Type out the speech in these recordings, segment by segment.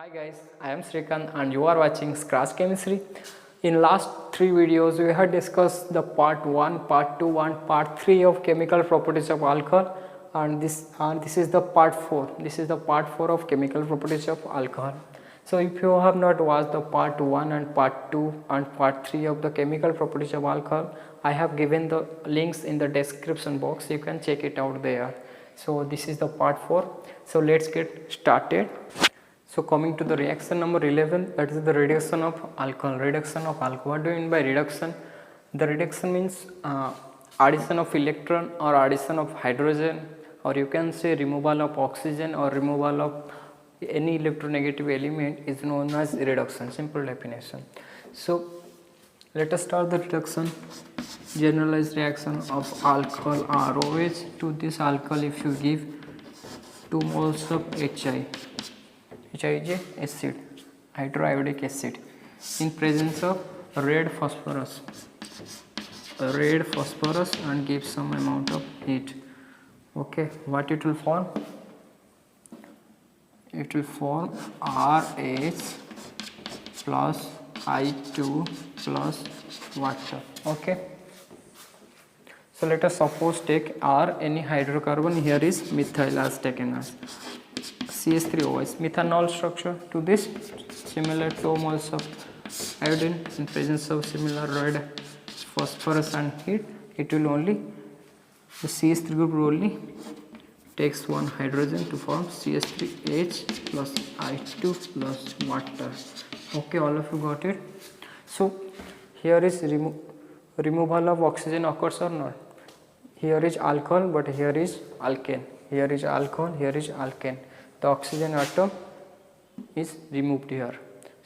Hi guys, I am Srikanth and you are watching Scratch Chemistry. In last 3 videos we have discussed the part 1, part 2 and part 3 of chemical properties of alcohol, and this is the part 4. This is the part 4 of chemical properties of alcohol. So if you have not watched the part 1 and part 2 and part 3 of the chemical properties of alcohol, I have given the links in the description box. You can check it out there. So this is the part 4. So let's get started. So coming to the reaction number 11, that is the reduction of alcohol. Reduction of alcohol. What do you mean by reduction? The reduction means addition of electron or addition of hydrogen, or you can say removal of oxygen or removal of any electronegative element is known as reduction. Simple definition. So let us start the reduction. Generalized reaction of alcohol ROH. To this alcohol, if you give 2 moles of HI is acid, hydroiodic acid, in presence of red phosphorus and give some amount of heat. Okay, what it will form? It will form RH plus I2 plus water. Okay, so let us suppose take R, any hydrocarbon. Here is methyl as taken as CH3OH, methanol structure. To this, similar 2 moles of iodine in presence of similar red phosphorus and heat. It will only, the CH3 group only takes one hydrogen to form CH3H plus I2 plus water. Okay, all of you got it. So here is removal of oxygen occurs or not? Here is alcohol, but here is alkane. Here is alcohol, here is alkane. The oxygen atom is removed here.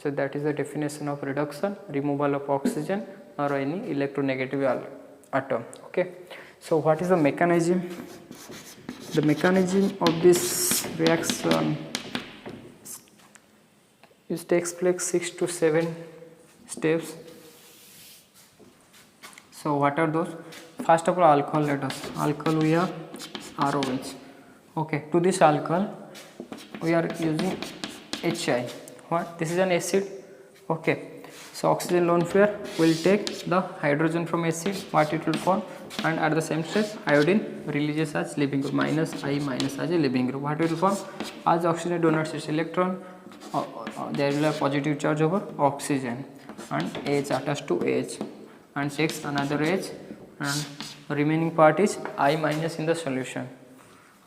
So that is the definition of reduction, removal of oxygen or any electronegative atom. Okay. So what is the mechanism? The mechanism of this reaction takes place 6 to 7 steps. So what are those? First of all, alcohol. Let us alcohol we have ROH. Okay, to this alcohol we are using HI. What? This is an acid. Okay, so oxygen lone pair will take the hydrogen from acid. What it will form? And at the same stage, iodine releases as leaving group, minus I minus as a leaving group. What it will form? As oxygen donates its electron, there will be a positive charge over oxygen, and H attached to H and takes another H, and remaining part is I minus in the solution.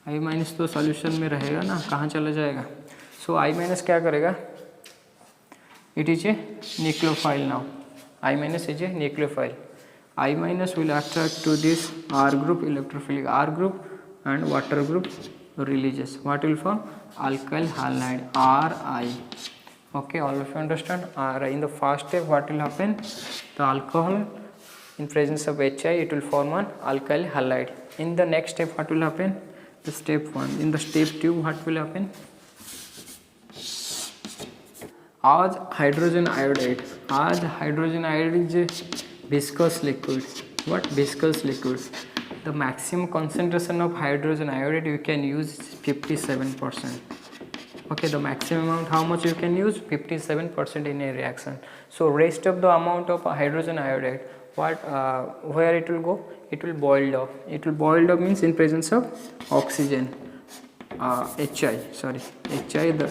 I minus तो solution में रहेगा ना, कहाँ चला जाएगा? सो I minus क्या करेगा? It is a nucleophile. Now I minus is a nucleophile. I minus will attract to this R group, electrophilic R group, and water group releases. What will form? Alkyl halide, Ri. Okay, all of you understand? Ri. In the first step, what will happen? The alcohol in presence of HI, it will form an alkyl halide. In the next step, what will happen? The step 1. In the step 2, what will happen? As hydrogen iodide. As hydrogen iodide is a viscous liquid. What? Viscous liquid. The maximum concentration of hydrogen iodide you can use is 57%. Okay, the maximum amount how much you can use? 57% in a reaction. So rest of the amount of hydrogen iodide, where it will go? It will boiled off. It will boiled off means in presence of oxygen, HI, the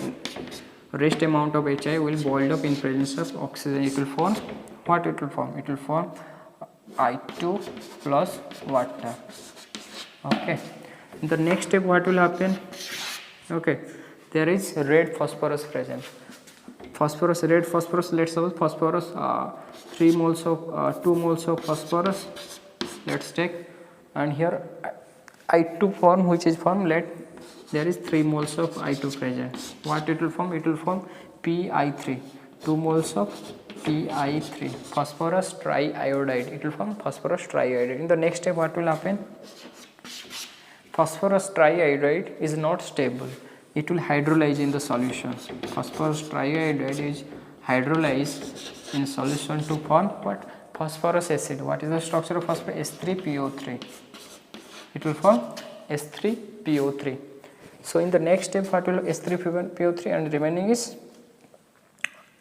rest amount of HI will boiled up in presence of oxygen. It will form, what it will form? It will form I2 plus water. Okay, in the next step what will happen? Okay, there is red phosphorus present. Phosphorus, red phosphorus, let's suppose phosphorus, 2 moles of phosphorus, let's take, and here I2 form, which is formed, there is 3 moles of I2 present. What it will form? It will form PI3, 2 moles of PI3, phosphorus triiodide. It will form phosphorus triiodide. In the next step what will happen? Phosphorus triiodide is not stable. It will hydrolyze in the solution. Phosphorus triiodide is hydrolyzed in solution to form what? Phosphorus acid. What is the structure of phosphorus? S3PO3. It will form S3PO3. So in the next step what will S3PO3 and remaining is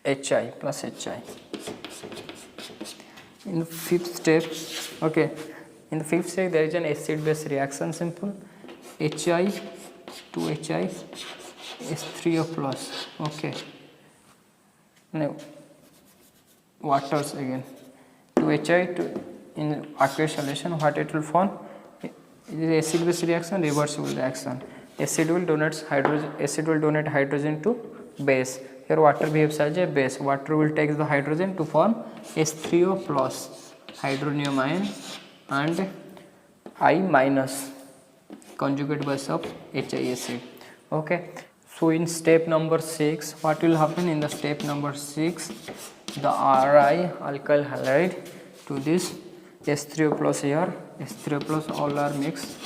HI plus HI. In the fifth step, okay, in the fifth step there is an acid base reaction, simple. HI to HI is 3O plus, okay. Now waters again to HI to in aqueous solution, what it will form? It is acid base reaction, reversible reaction. Acid will donate hydrogen to base. Here water behaves as a base. Water will take the hydrogen to form H3O plus hydronium ion and I minus conjugate base of HI acid. Okay. So in step number 6, what will happen in the step number 6? The Ri alkyl halide to this H3O plus here, H3O plus all are mixed,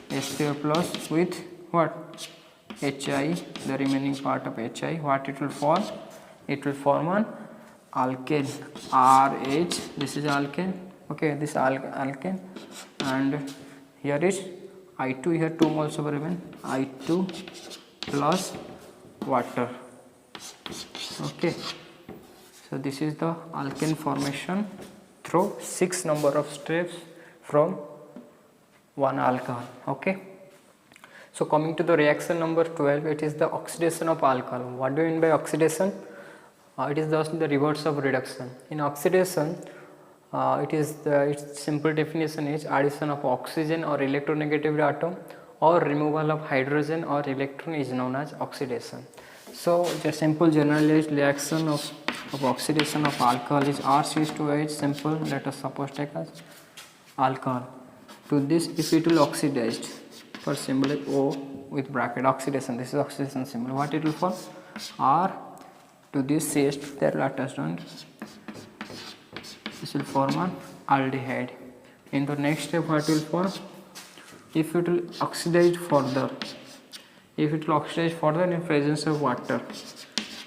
H3O plus with what? HI, the remaining part of HI. What it will form? It will form an alkane, RH, this is alkane, okay, this alkane, and here is I2, here 2 moles of remain, I2 plus water, okay. So this is the alkane formation through 6 number of steps from one alcohol, okay. So coming to the reaction number 12, it is the oxidation of alcohol. What do you mean by oxidation? It is just the reverse of reduction. In oxidation, its simple definition is addition of oxygen or electronegative atom or removal of hydrogen or electron is known as oxidation. So the simple generalized reaction of oxidation of alcohol is R6 simple. Let us suppose take as alcohol. To this, if it will oxidized, for symbol like O with bracket, oxidation, this is oxidation symbol. What it will form? R to this CH2 they are attached, and this will form an aldehyde. In the next step, what will form? If it will oxidize further, in presence of water,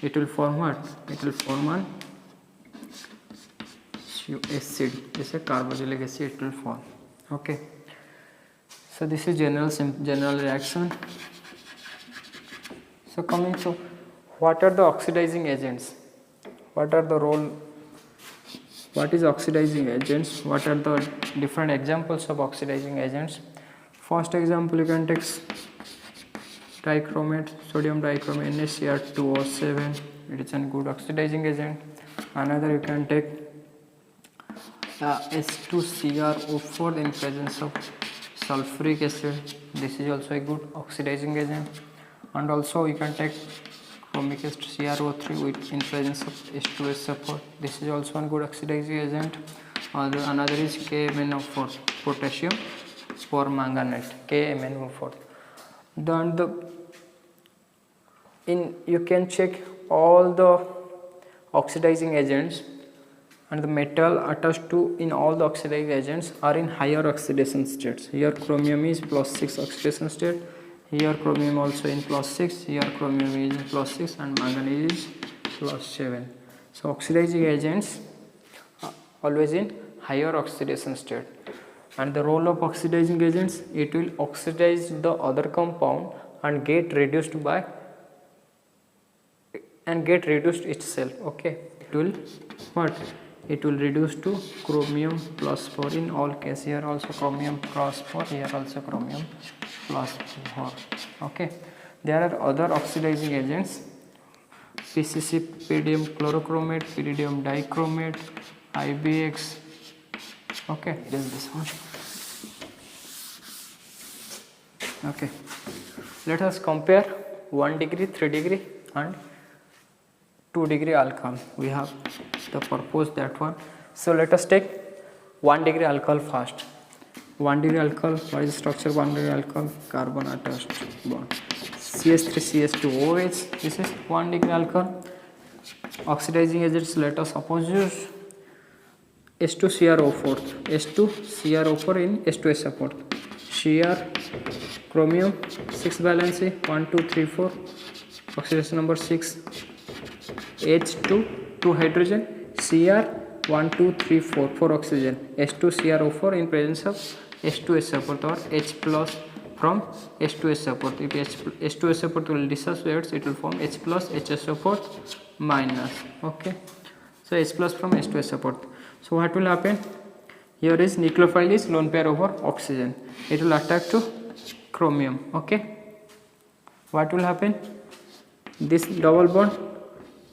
it will form what? It will form an acid. This is a carboxylic acid. It will form. Okay. So this is general reaction. So coming to what are the oxidizing agents? What are the role? What is oxidizing agents? What are the different examples of oxidizing agents? First example, you can take dichromate, sodium dichromate, NaCl2O7. It is a good oxidizing agent. Another, you can take H2CrO4 in presence of sulfuric acid. This is also a good oxidizing agent. And also you can take chromic acid CrO3 with in presence of H2SO4. This is also a good oxidizing agent. Another is KMnO4, potassium permanganate, KMnO4. Then you can check all the oxidizing agents, and the metal attached to in all the oxidizing agents are in higher oxidation states. Here chromium is +6 oxidation state, here chromium also in +6, here chromium is +6, and manganese is +7. So oxidizing agents are always in higher oxidation state. And the role of oxidizing agents, it will oxidize the other compound and get reduced itself, okay. It will what? It will reduce to chromium +4 in all cases. Here also chromium +4, here also chromium +4, okay. There are other oxidizing agents, PCC, pyridium chlorochromate, pyridium dichromate, IBX, okay. It is this one, okay. Let us compare 1 degree, 3 degree and 2 degree alcohol. We have the purpose that one. So let us take 1 degree alcohol first. 1 degree alcohol, what is the structure? 1 degree alcohol, carbon attached bond, CH3CH2OH. This is 1 degree alcohol. Oxidizing agents, let us suppose use H2CrO4, H2CrO4 in H2SO4, Cr, chromium 6 valency, 1 2 3 4, oxidation number 6, H2 2 hydrogen, Cr 1 2 3 4 4 oxygen, H2CrO4 in presence of H2SO4 or H plus from H2S support. If H2S support will dissociate, it will form H plus HS support minus. Okay, so H plus from H2S support. So what will happen? Here is nucleophile is lone pair over oxygen. It will attack to chromium. Okay, what will happen? This double bond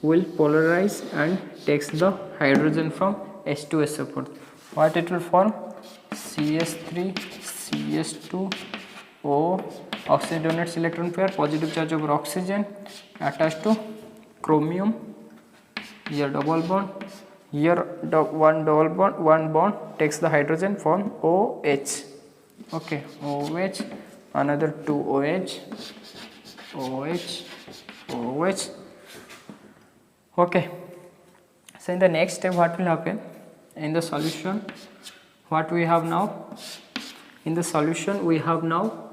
will polarize and takes the hydrogen from H2S support. What it will form? CS3 CS2 O, oxygen donates electron pair, positive charge over oxygen attached to chromium. Here double bond, here one bond takes the hydrogen from OH. Okay, OH, another 2 OH, OH, OH. Okay, so in the next step what will happen? In the solution, what we have now? In the solution we have now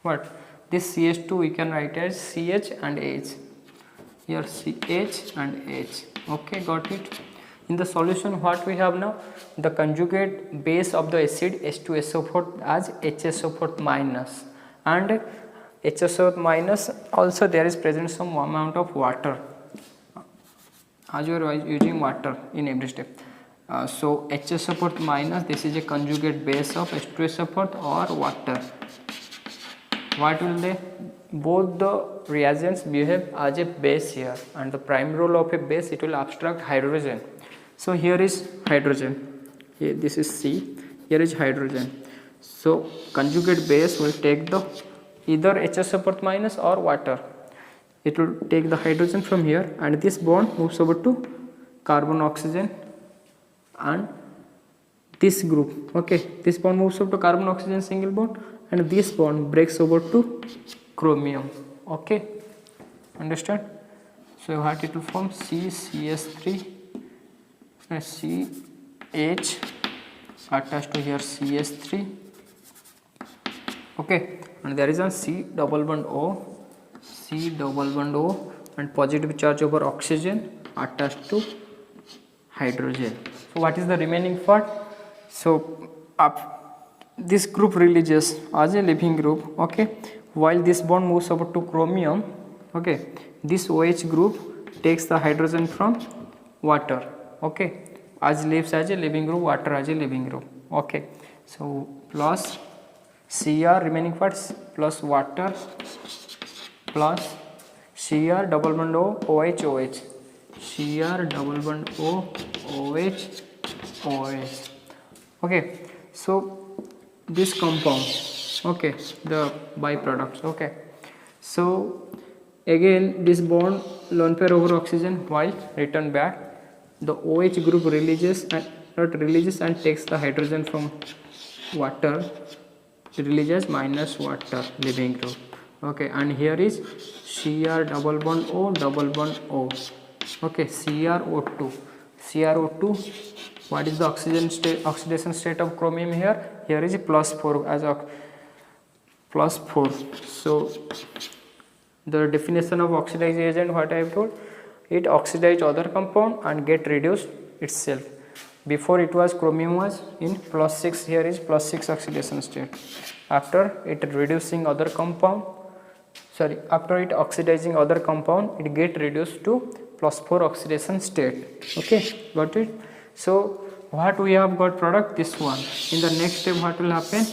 what? This CH2 we can write as CH and H. Here CH and H. Okay, got it. In the solution what we have now? The conjugate base of the acid H2SO4 as HSO4 minus, and HSO4 minus also there is present some amount of water, as you are using water in every step. So HSO4 minus, this is a conjugate base of H2SO4 or water. What will they? Both the reagents behave as a base here, and the prime role of a base, it will abstract hydrogen. So here is hydrogen, here this is C, here is hydrogen. So conjugate base will take the either HSO4 minus or water. It will take the hydrogen from here, and this bond moves over to carbon oxygen and this group. Okay, this bond moves over to carbon oxygen single bond, and this bond breaks over to chromium. Okay, understand? So what it will form? CCS3 CH attached to here CS3. Okay, and there is a C double bond O, C double bond O, and positive charge over oxygen attached to hydrogen. So what is the remaining part? So this group releases as a leaving group. Okay, while this bond moves over to chromium. Okay, this OH group takes the hydrogen from water. Okay, as leaves as a leaving group, water as a leaving group. Okay, so plus Cr remaining parts plus water plus Cr double bond O OH OH, Cr double bond O OH OH. Okay, so this compound, okay, the byproducts. Okay, so again this bond lone pair over oxygen, while return back the OH group releases and takes the hydrogen from water, releases minus water leaving group. Okay, and here is Cr double bond O double bond O. Okay, CrO2, CrO2. What is the oxidation state of chromium here? Here is +4 as +4. So the definition of oxidizing agent, what I have told, it oxidize other compound and get reduced itself. Before it was chromium was in +6, here is +6 oxidation state. After it reducing other compound, after it oxidizing other compound, it get reduced to +4 oxidation state. Okay, got it? So what we have got product, this one. In the next step what will happen?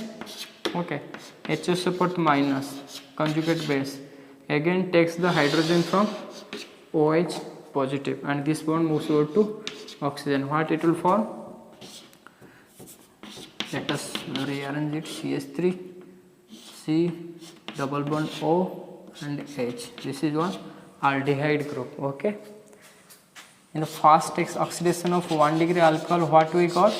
Okay, HSO4 minus conjugate base again takes the hydrogen from OH positive, and this bond moves over to oxygen. What it will form? Let us rearrange it. CH3 C double bond O and H. This is one aldehyde group. Okay, in the fast oxidation of 1 degree alcohol, what we got?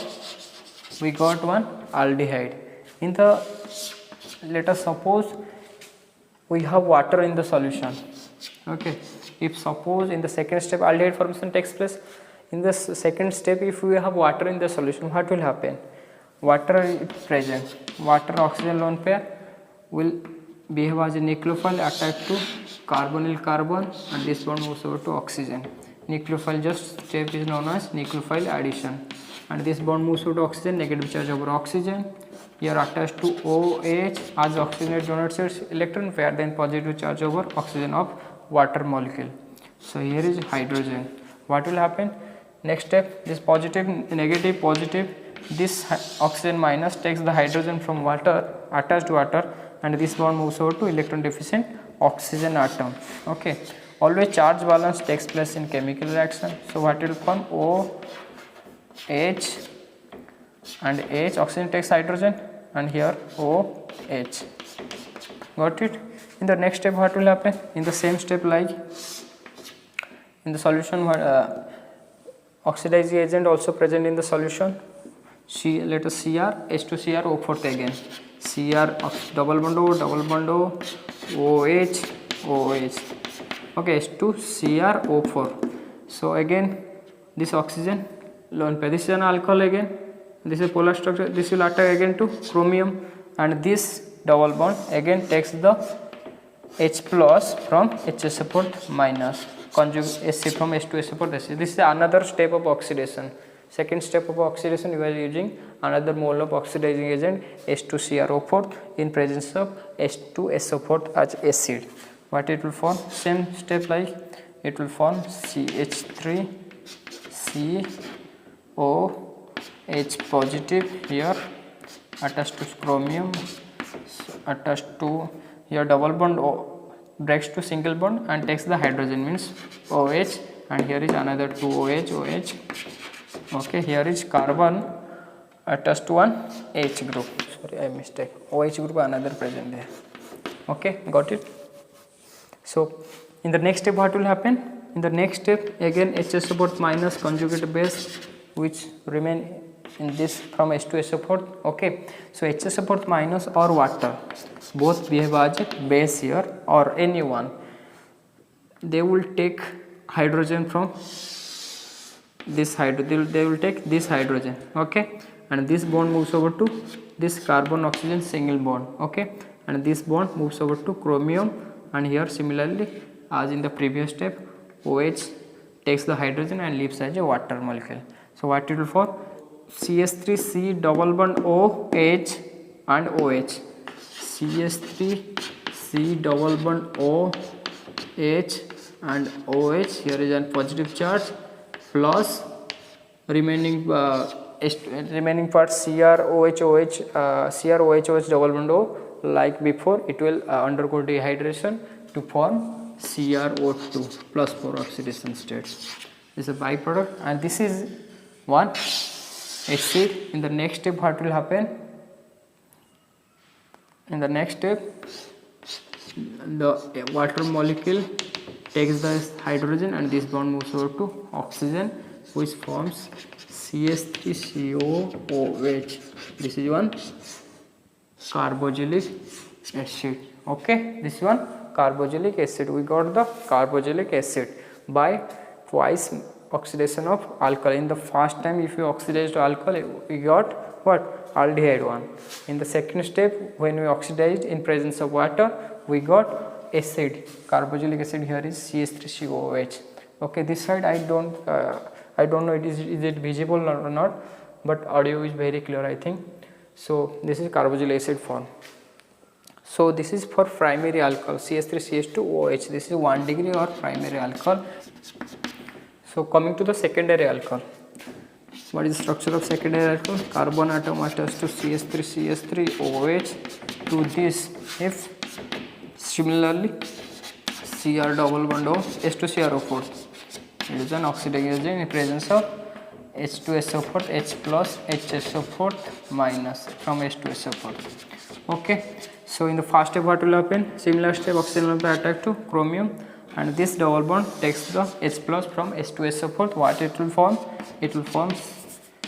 We got one aldehyde. In the, let us suppose we have water in the solution. Okay, if suppose in the second step aldehyde formation takes place, in the second step if we have water in the solution, what will happen? Water is present, water oxygen lone pair will behave as a nucleophile attached to carbonyl carbon, and this one moves over to oxygen. Nucleophile just step is known as nucleophile addition, and this bond moves over to oxygen, negative charge over oxygen. here attached to OH as oxygen donates its electron pair, then positive charge over oxygen of water molecule. So here is hydrogen. What will happen? Next step, this positive, negative, positive, this oxygen minus takes the hydrogen from water, attached to water, and this bond moves over to electron deficient oxygen atom. Okay, always charge balance takes place in chemical reaction. So what will form? OH and H, oxygen takes hydrogen, and here OH. Got it? In the next step what will happen? In the same step, like in the solution, oxidizing agent also present in the solution. Let us Cr, H2Cr, O4 again. Cr, double bond O, OH, OH. Okay, H2Cr, O4. So again this oxygen lone pair, this is an alcohol again, this is polar structure, this will attack again to chromium, and this double bond again takes the H plus from H support minus, conjugate Sc from H to S support Sc. This is another step of oxidation. Second step of oxidation, we are using another mole of oxidizing agent H2CrO4 in presence of H2SO4 as acid. What it will form? Same step, like it will form CH3 COH positive here attached to chromium, attached to here double bond breaks to single bond and takes the hydrogen, means OH, and here is another 2 OH. Okay, here is carbon attached to one H group. Sorry, I mistake. OH group another present there. Okay, got it. So in the next step what will happen? In the next step again HS support minus conjugate base which remain in this from H2S support. Okay, so HS support minus or water both behave as a base here, or any one. They will take hydrogen from this hydrogen, they will take this hydrogen. Okay, and this bond moves over to this carbon oxygen single bond. Okay, and this bond moves over to chromium, and here similarly as in the previous step OH takes the hydrogen and leaves as a water molecule. So what it will form? CS3C double bond OH and OH. CS3C double bond OH and OH. Here is a positive charge plus remaining remaining part CrOH double bond O. Like before, it will undergo dehydration to form CrO2 plus 4 oxidation states. This is a byproduct, and this is one acid. In the next step what will happen? In the next step the water molecule takes the hydrogen and this bond moves over to oxygen which forms CH3COOH. This is one carboxylic acid. Okay, this one carboxylic acid. We got the carboxylic acid by twice oxidation of alcohol. In the first time if you oxidized alcohol, we got what? Aldehyde one. In the second step when we oxidized in presence of water, we got acid, carboxylic acid. Here is CH3COOH. Okay, this side I don't know is it visible or not, but audio is very clear, I think. So this is carboxylic acid form. So this is for primary alcohol CH3CH2OH. This is 1 degree or primary alcohol. So coming to the secondary alcohol, what is the structure of secondary alcohol? Carbon atom attached to CH3CH3OH to this. If similarly Cr double bond O H2CrO4, it is an oxidizing agent in presence of H2SO4 H plus HSO4 minus from H2SO4. Okay, so in the first step what will happen? Similar step, oxygen will be attacked to chromium, and this double bond takes the H plus from H2SO4. What it will form? It will form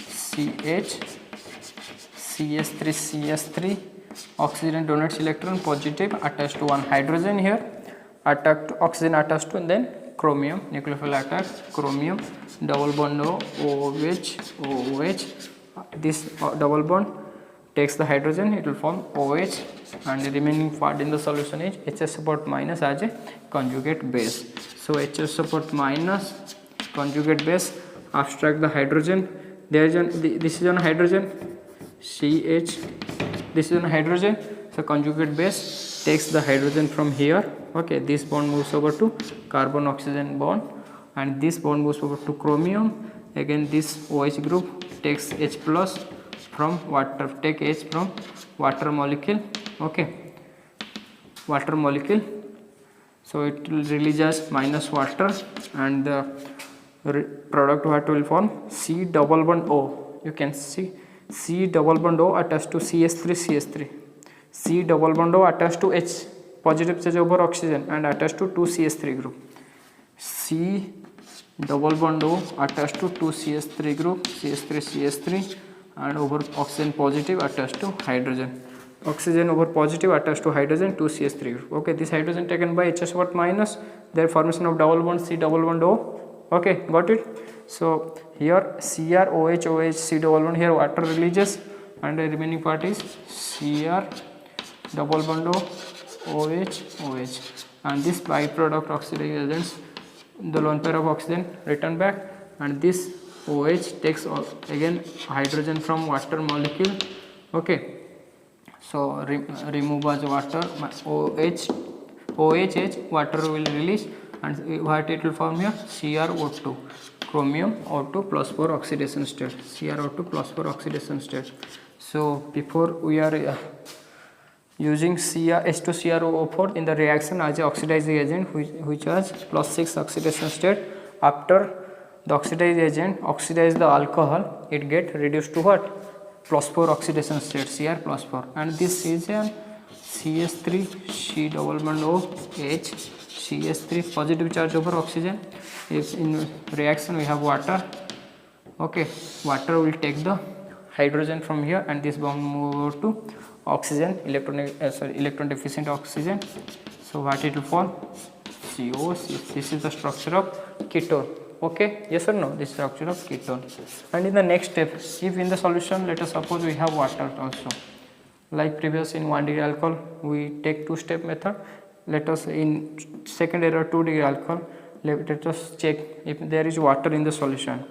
CH3 oxygen donates electron positive attached to one hydrogen here, attacked to oxygen attached to, and then chromium, nucleophile attack chromium, double bond OH. This double bond takes the hydrogen, it will form OH, and the remaining part in the solution is HS support minus as a conjugate base. So HS support minus conjugate base abstract the hydrogen. There is this is on hydrogen CH this is an hydrogen, so conjugate base takes the hydrogen from here. Okay, this bond moves over to carbon oxygen bond, and this bond moves over to chromium. Again this OH group takes H plus from water, take H from water molecule. Okay, water molecule, so it will release as minus water, and the product what will form C double bond O. You can see C double bond O attached to CH3, C double bond O attached to H, positive charge over oxygen, and attached to 2 CH3 group. C double bond O attached to 2 CH3 group, CH3, and over oxygen positive attached to hydrogen. Oxygen over positive attached to hydrogen, 2 CH3 group. Okay, this hydrogen taken by HSO minus, their formation of double bond C double bond O. Okay, got it. So here Cr OH OH C double bond, here water releases, and the remaining part is Cr double bond O OH OH, and this byproduct oxidizing agents, the lone pair of oxygen return back, and this OH takes again hydrogen from water molecule. Okay, so remove as water, OH water will release, and what it will form here, CrO2, chromium O2 plus 4 oxidation state, CrO2 plus 4 oxidation state. So before we are using H2CrO4 in the reaction as an oxidizing agent, which has plus 6 oxidation state. After the oxidizing agent oxidize the alcohol, it get reduced to what, plus 4 oxidation state, Cr plus 4, and this is a CH3 C double bond OH, CH3 positive charge over oxygen. If in reaction we have water, okay, water will take the hydrogen from here, and this bond move over to oxygen, electron deficient oxygen. So what it will form, CO. This is the structure of ketone. Okay, yes or no, this structure of ketone. And in the next step, if in the solution let us suppose we have water also, like previous in 1 degree alcohol we take 2-step method. Let us in second error 2 degree alcohol, let us check if there is water in the solution.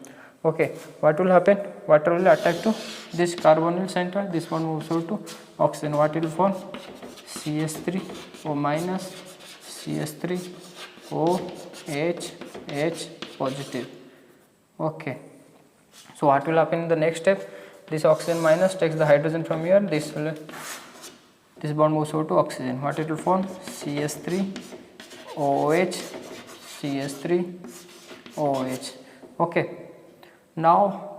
Okay, what will happen, water will attack to this carbonyl center, this one moves over to oxygen. What will form, CH3O minus, CH3O H positive. Okay, so what will happen in the next step, this oxygen minus takes the hydrogen from here, this bond moves over to oxygen. What it will form, CH3OH, CH3OH. Okay, now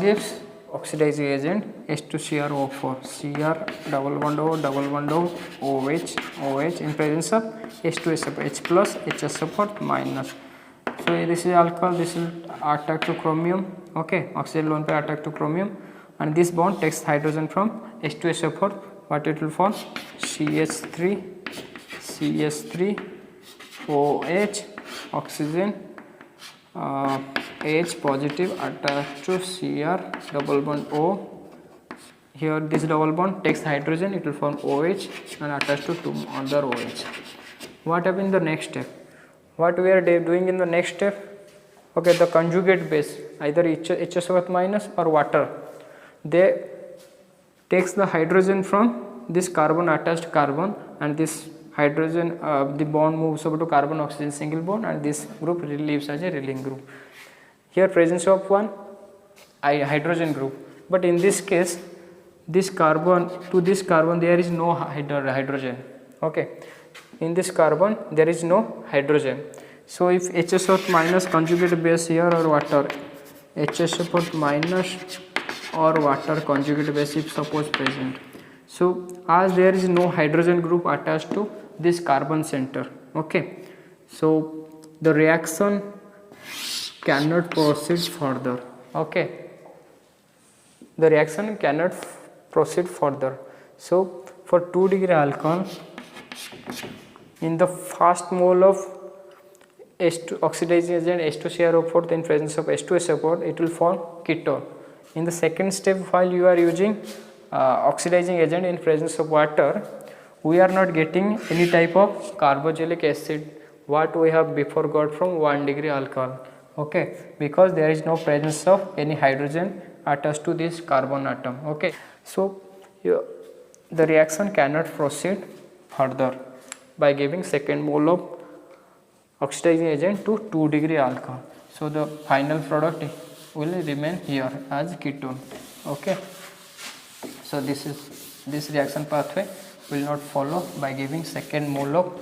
gives oxidizing agent H2CrO4, Cr double bond O OH in presence of H2SO4, H plus HSO4 minus. So this is alcohol, this will attack to chromium. Okay, oxygen lone pair attack to chromium, and this bond takes hydrogen from H2SO4. What it will form, CH3OH oxygen, H positive attached to Cr double bond O. Here this double bond takes hydrogen, it will form OH and attached to 2 other OH. What happens in the next step? What we are doing in the next step? Okay, the conjugate base, either HSO minus or water, they takes the hydrogen from this carbon attached carbon, and this hydrogen the bond moves over to carbon oxygen single bond, and this group leaves as a reeling group. Here presence of one hydrogen group, but in this case this carbon to this carbon there is no hydrogen. Okay, in this carbon there is no hydrogen. So if HSO minus conjugate base here or water, HSO minus or water conjugate base if suppose present. So as there is no hydrogen group attached to this carbon center, okay, so the reaction cannot proceed further. Okay, the reaction cannot proceed further. So for 2 degree alcohol, in the first mole of H2 oxidizing agent H2CrO4 in presence of H2SO4, it will form ketone. In the second step, while you are using oxidizing agent in presence of water, we are not getting any type of carboxylic acid what we have before got from 1 degree alcohol. Okay, because there is no presence of any hydrogen attached to this carbon atom. Okay, so the reaction cannot proceed further by giving second mole of oxidizing agent to 2 degree alcohol. So the final product will remain here as ketone. Okay, so this reaction pathway will not follow by giving second mole of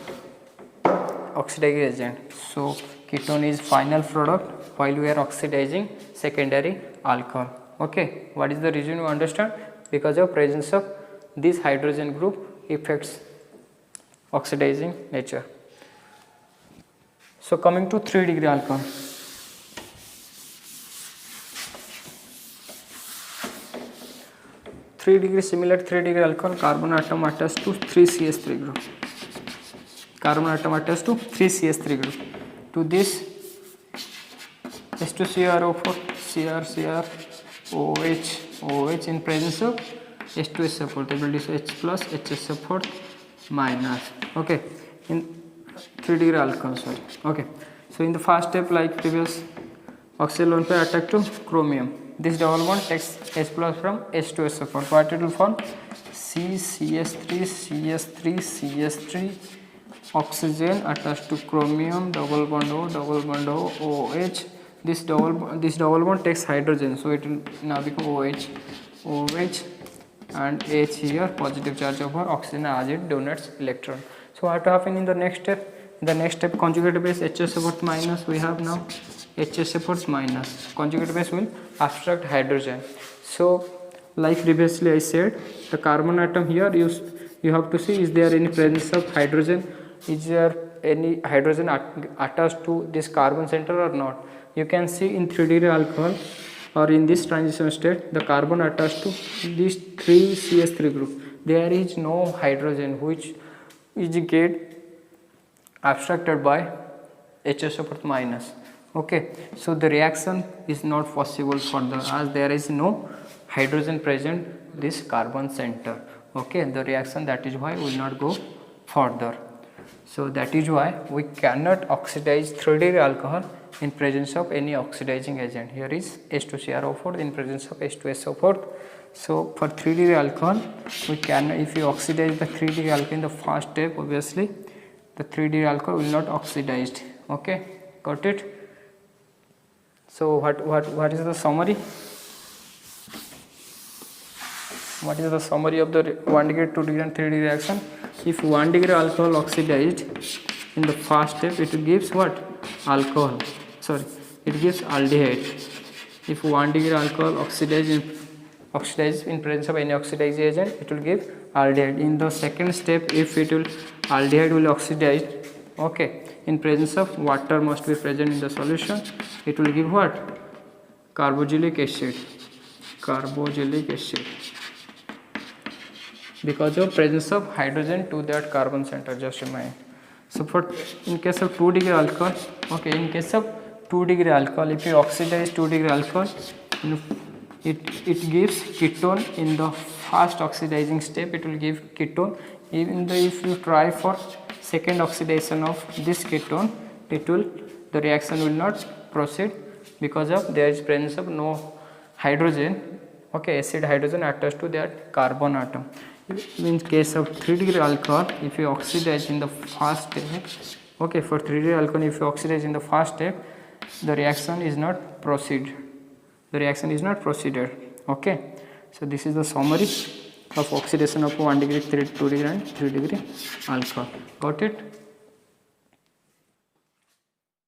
oxidizing agent. So ketone is final product while we are oxidizing secondary alcohol. Okay, what is the reason you understand? Because of presence of this hydrogen group affects oxidizing nature. So coming to 3 degree alcohol. 3 degree, similar 3 degree alcohol, carbon atom attached to 3CH3 group. Carbon atom attached to 3CH3 group. To this H2CrO4, Cr, OH in presence of H2SO4, they will be H plus HSO4 minus. Okay, in 3 degree alcohol, sorry. Okay, so in the first step, like previous, oxygen lone pair attack to chromium. This double bond takes H plus from H2SO4. What it will form? CH3 oxygen attached to chromium, double bond O, OH. This double bond takes hydrogen, so it will now become OH and H here, positive charge over oxygen as it donates electron. So what happen in the next step? In the next step, conjugate base HSO4 minus, we have now HSO4 minus. Conjugate base will abstract hydrogen. So like previously I said, the carbon atom here you have to see, is there any presence of hydrogen? Is there any hydrogen attached to this carbon center or not? You can see in 3 degree alcohol or in this transition state, the carbon attached to this 3CH3 group, there is no hydrogen which is get abstracted by HSO4 minus. Okay, so the reaction is not possible further as there is no hydrogen present this carbon center. Okay, the reaction, that is why will not go further. So that is why we cannot oxidize 3 degree alcohol in presence of any oxidizing agent. Here is H2CrO4 in presence of H2SO4. So for 3 degree alcohol, we can, if you oxidize the 3 degree alcohol in the first step, obviously the 3 degree alcohol will not oxidized. Okay, got it? So what is the summary? What is the summary of the 1 degree, 2 degree and 3 degree reaction? If 1 degree alcohol oxidized in the first step, it gives what? Alcohol. Sorry, it gives aldehyde. If 1 degree alcohol oxidized in presence of any oxidizing agent, it will give aldehyde. In the second step, if it will aldehyde will oxidize, okay, in presence of water must be present in the solution, it will give what? Carboxylic acid. Because of presence of hydrogen to that carbon center, just remind. So for in case of 2 degree alcohol, okay, in case of 2 degree alcohol, if you oxidize 2 degree alcohol, it gives ketone in the first oxidizing step, it will give ketone. Even though if you try for second oxidation of this ketone, the reaction will not proceed because of there is presence of no hydrogen, okay, acid hydrogen attached to that carbon atom. In case of 3 degree alcohol, if you oxidize in the first step, okay, for 3 degree alcohol, if you oxidize in the first step, the reaction is not proceeded. Okay, so this is the summary of oxidation of 1 degree, 2 degree and 3 degree alcohol. Got it?